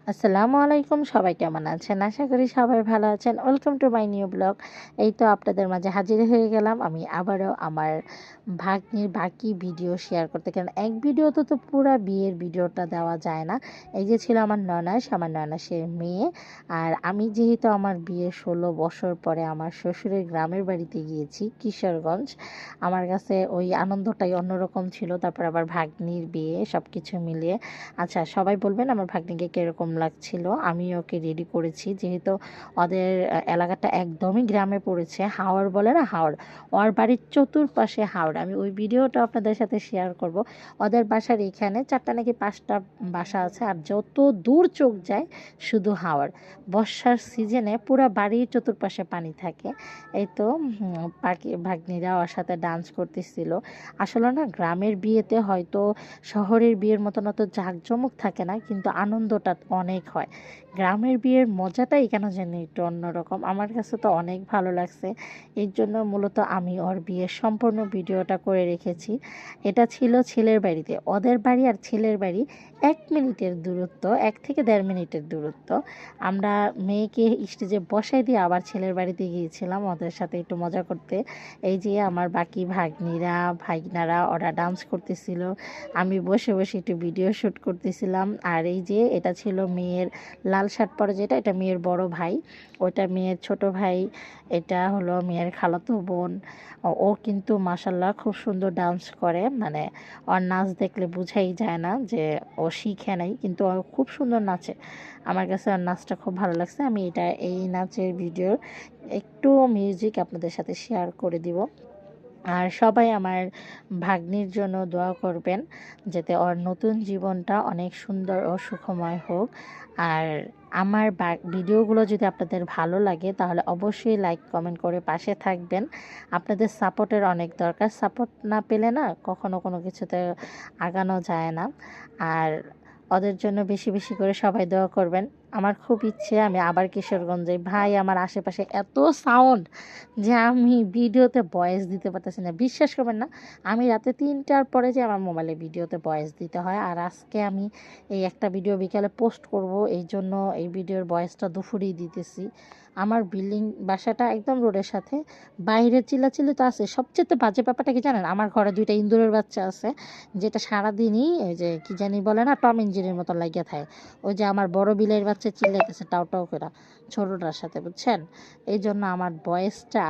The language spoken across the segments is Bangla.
আসসালামু আলাইকুম, সবাই কেমন আছেন? আশা করি সবাই ভালো আছেন। Welcome to my new blog. এই তো আপনাদের মাঝে হাজির হয়ে গেলাম আমি আবারও আমার ভাগ্নির বাকি ভিডিও শেয়ার করতে। কারণ এক ভিডিওতে তো পুরা বিয়ের ভিডিওটা দেওয়া যায় না। এই যে ছিল আমার ননাসের মেয়ে। আর আমি যেহেতু আমার বিয়ের ১৬ বছর পরে আমার শ্বশুরের গ্রামের বাড়িতে গিয়েছি কিশোরগঞ্জ। আমার কাছে ওই আনন্দটাই অন্যরকম ছিল। তারপর আবার ভাগ্নির বিয়ে সবকিছু মিলিয়ে। আচ্ছা, সবাই বলবেন আমার ভাগ্নিকে কিরকম লাগছিল। আমি ওকে রেডি করেছি যেহেতু ওদের এলাকাটা একদমই গ্রামে পড়েছে। হাওর বলে না, হাওর। ওর বাড়ির চতুর্পাশে হাওর। আমি ওই ভিডিওটা আপনাদের সাথে শেয়ার করব। ওদের বাসার এখানে ৪টা নাকি 5টা বাসা আছে, আর যত দূর চোখ যায় শুধু হাওর। বর্ষার সিজনে পুরো বাড়ির চতুর্পাশে পানি থাকে। এই তো ভাগ্নিরা ওর সাথে ডান্স করতেছিল। আসলে না, গ্রামের বিয়েতে হয়তো শহরের বিয়ের মতন অত জাঁকজমক থাকে না, কিন্তু আনন্দটা অনেক হয়। গ্রামের বিয়ের মজাটাই কেন জানি একটু অন্যরকম। আমার কাছে তো অনেক ভালো লাগছে। এর জন্য মূলত আমি ওর বিয়ের সম্পূর্ণ ভিডিওটা করে রেখেছি। এটা ছিল ছেলের বাড়িতে। ওদের বাড়ি আর ছেলের বাড়ি 1 মিনিটের দূরত্ব, 1 থেকে 1.5 মিনিটের দূরত্ব। আমরা মেয়েকে স্টেজে বসাই দিয়ে আবার ছেলের বাড়িতে গিয়েছিলাম ওদের সাথে একটু মজা করতে। এই যে আমার বাকি ভাগনারা ওরা ডান্স করতেছিল, আমি বসে বসে একটু ভিডিও শ্যুট করতেছিলাম। আর এই যে এটা ছিল মেয়ের লাল শার্ট পরে, যেটা এটা মেয়ের বড় ভাই, ওটা মেয়ের ছোট ভাই, এটা হলো মেয়ের খালাতো বোন। ও কিন্তু মাশাল্লাহ খুব সুন্দর ডান্স করে, মানে ওর নাচ দেখলে বোঝাই যায় না যে ও শিখে নাই, কিন্তু ও খুব সুন্দর নাচে। আমার কাছে ওর নাচটা খুব ভালো লাগছে। আমি এই নাচের ভিডিওর একটু মিউজিক আপনাদের সাথে শেয়ার করে দিব। আর সবাই আমার ভাগ্নির জন্য দোয়া করবেন যাতে ওর নতুন জীবনটা অনেক সুন্দর ও সুখময় হোক। আর আমার ভিডিওগুলো যদি আপনাদের ভালো লাগে তাহলে অবশ্যই লাইক কমেন্ট করে পাশে থাকবেন। আপনাদের সাপোর্টের অনেক দরকার। সাপোর্ট না পেলে না কখনো কোনো কিছুতে আগানো যায় না। আর ওদের জন্য বেশি বেশি করে সবাই দোয়া করবেন। আমার খুব ইচ্ছে আমি আবার কিশোরগঞ্জে। ভাই, আমার আশেপাশে এত সাউন্ড যে আমি ভিডিওতে ভয়েস দিতে পারতেছি না। বিশ্বাস করবেন না, আমি রাতে 3টার পরে যে আমার মোবাইলে ভিডিওতে ভয়েস দিতে হয়। আর আজকে আমি এই একটা ভিডিও বিকালে পোস্ট করব, এই জন্য এই ভিডিওর ভয়েসটা দুপুরেই দিতেছি। আমার বাসাটা একদম রোডের সাথে। বাইরের চিল্লাচিল্লি তো আছে। সবচেয়ে বাজে ব্যাপারটা কি জানেন? আমার ঘরে 2টা ইঁদুরের বাচ্চা আছে, যেটা সারাদিনই ওই যে কি জানি বলে না, টম এন্ড জেরির মতো লাগিয়ে থাকে। ওই যে আমার বড় বিলের বাচ্চা চিল্লাইতেছে টাও টাও করে ছোটটার সাথে, বুঝছেন? এই জন্য আমার ভয়েসটা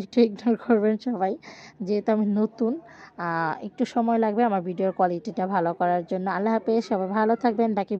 একটু ইগনোর করবেন সবাই, যেহেতু আমি নতুন। একটু সময় লাগবে আমার ভিডিওর কোয়ালিটিটা ভালো করার জন্য। আল্লাহ হাফেজ, সবাই ভালো থাকবেন। বাকি